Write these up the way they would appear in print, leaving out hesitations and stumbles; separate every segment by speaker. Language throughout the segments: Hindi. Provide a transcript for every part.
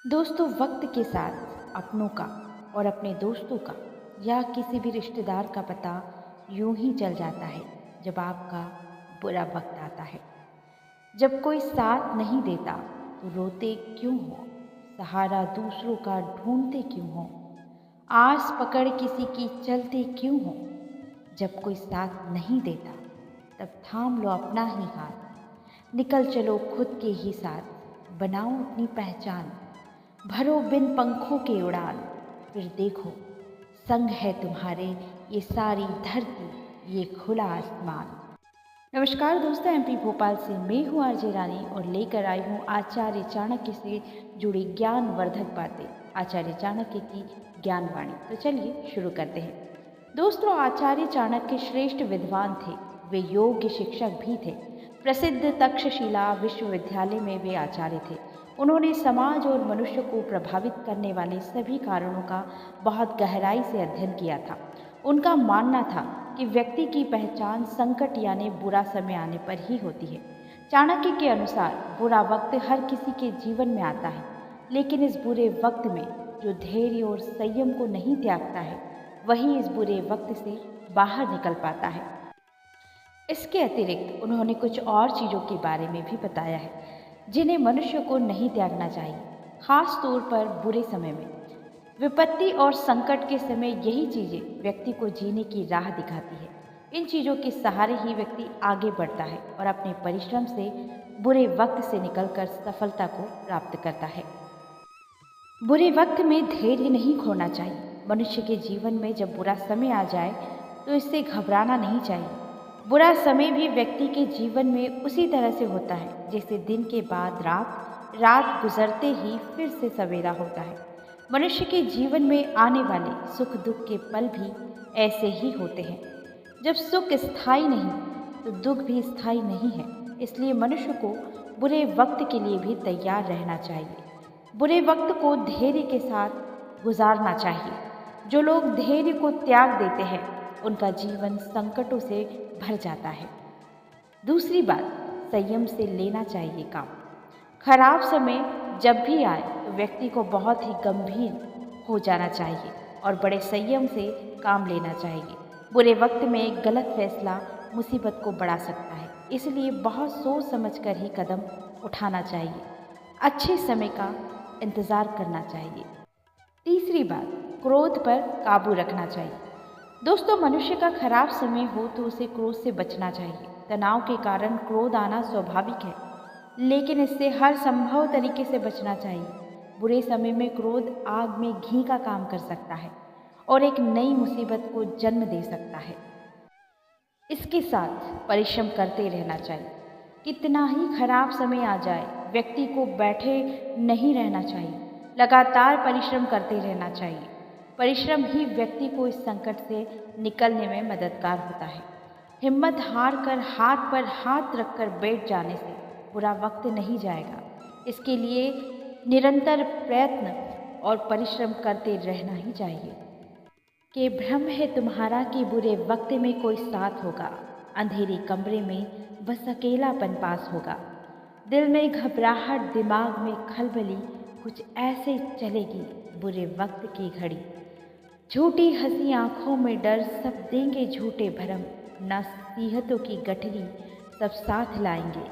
Speaker 1: दोस्तों, वक्त के साथ अपनों का और अपने दोस्तों का या किसी भी रिश्तेदार का पता यूं ही चल जाता है जब आपका बुरा वक्त आता है। जब कोई साथ नहीं देता तो रोते क्यों हो, सहारा दूसरों का ढूंढते क्यों हो, आस पकड़ किसी की चलते क्यों हो। जब कोई साथ नहीं देता तब थाम लो अपना ही हाथ, निकल चलो खुद के ही साथ, बनाओ अपनी पहचान, भरो बिन पंखों के उड़ान। फिर देखो, संग है तुम्हारे ये सारी धरती, ये खुला आसमान। नमस्कार दोस्तों, एमपी भोपाल से मैं हूँ आरजे रानी और लेकर आई हूँ आचार्य चाणक्य से जुड़ी ज्ञानवर्धक बातें, आचार्य चाणक्य की ज्ञानवाणी। तो चलिए शुरू करते हैं। दोस्तों, आचार्य चाणक्य श्रेष्ठ विद्वान थे। वे योग्य शिक्षक भी थे। प्रसिद्ध तक्षशिला विश्वविद्यालय में वे आचार्य थे। उन्होंने समाज और मनुष्य को प्रभावित करने वाले सभी कारणों का बहुत गहराई से अध्ययन किया था। उनका मानना था कि व्यक्ति की पहचान संकट यानी बुरा समय आने पर ही होती है। चाणक्य के अनुसार बुरा वक्त हर किसी के जीवन में आता है, लेकिन इस बुरे वक्त में जो धैर्य और संयम को नहीं त्यागता है वही इस बुरे वक्त से बाहर निकल पाता है। इसके अतिरिक्त उन्होंने कुछ और चीज़ों के बारे में भी बताया है जिन्हें मनुष्य को नहीं त्यागना चाहिए, खास तौर पर बुरे समय में। विपत्ति और संकट के समय यही चीज़ें व्यक्ति को जीने की राह दिखाती है। इन चीज़ों के सहारे ही व्यक्ति आगे बढ़ता है और अपने परिश्रम से बुरे वक्त से निकलकर सफलता को प्राप्त करता है। बुरे वक्त में धैर्य नहीं खोना चाहिए। मनुष्य के जीवन में जब बुरा समय आ जाए तो इससे घबराना नहीं चाहिए। बुरा समय भी व्यक्ति के जीवन में उसी तरह से होता है जैसे दिन के बाद रात, रात गुजरते ही फिर से सवेरा होता है। मनुष्य के जीवन में आने वाले सुख दुख के पल भी ऐसे ही होते हैं। जब सुख स्थायी नहीं तो दुख भी स्थायी नहीं है। इसलिए मनुष्य को बुरे वक्त के लिए भी तैयार रहना चाहिए। बुरे वक्त को धैर्य के साथ गुजारना चाहिए। जो लोग धैर्य को त्याग देते हैं उनका जीवन संकटों से भर जाता है। दूसरी बात, संयम से लेना चाहिए काम। खराब समय जब भी आए तो व्यक्ति को बहुत ही गंभीर हो जाना चाहिए और बड़े संयम से काम लेना चाहिए। बुरे वक्त में एक गलत फैसला मुसीबत को बढ़ा सकता है, इसलिए बहुत सोच समझ कर ही कदम उठाना चाहिए। अच्छे समय का इंतज़ार करना चाहिए। तीसरी बात, क्रोध पर काबू रखना चाहिए। दोस्तों, मनुष्य का खराब समय हो तो उसे क्रोध से बचना चाहिए। तनाव के कारण क्रोध आना स्वाभाविक है, लेकिन इससे हर संभव तरीके से बचना चाहिए। बुरे समय में क्रोध आग में घी का काम कर सकता है और एक नई मुसीबत को जन्म दे सकता है। इसके साथ परिश्रम करते रहना चाहिए। कितना ही खराब समय आ जाए, व्यक्ति को बैठे नहीं रहना चाहिए। लगातार परिश्रम करते रहना चाहिए। परिश्रम ही व्यक्ति को इस संकट से निकलने में मददगार होता है। हिम्मत हार कर हाथ पर हाथ रखकर बैठ जाने से बुरा वक्त नहीं जाएगा। इसके लिए निरंतर प्रयत्न और परिश्रम करते रहना ही चाहिए। कि भ्रम है तुम्हारा कि बुरे वक्त में कोई साथ होगा, अंधेरे कमरे में बस अकेलापन पास होगा। दिल में घबराहट, दिमाग में खलबली, कुछ ऐसे चलेगी बुरे वक्त की घड़ी। झूठी हंसी, आंखों में डर, सब देंगे झूठे भरम। नसीहतों की गठरी सब साथ लाएंगे,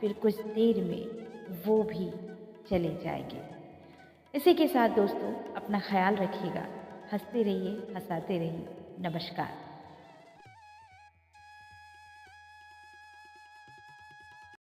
Speaker 1: फिर कुछ देर में वो भी चले जाएंगे। इसी के साथ दोस्तों, अपना ख्याल रखिएगा। हंसते रहिए, हंसाते रहिए। नमस्कार।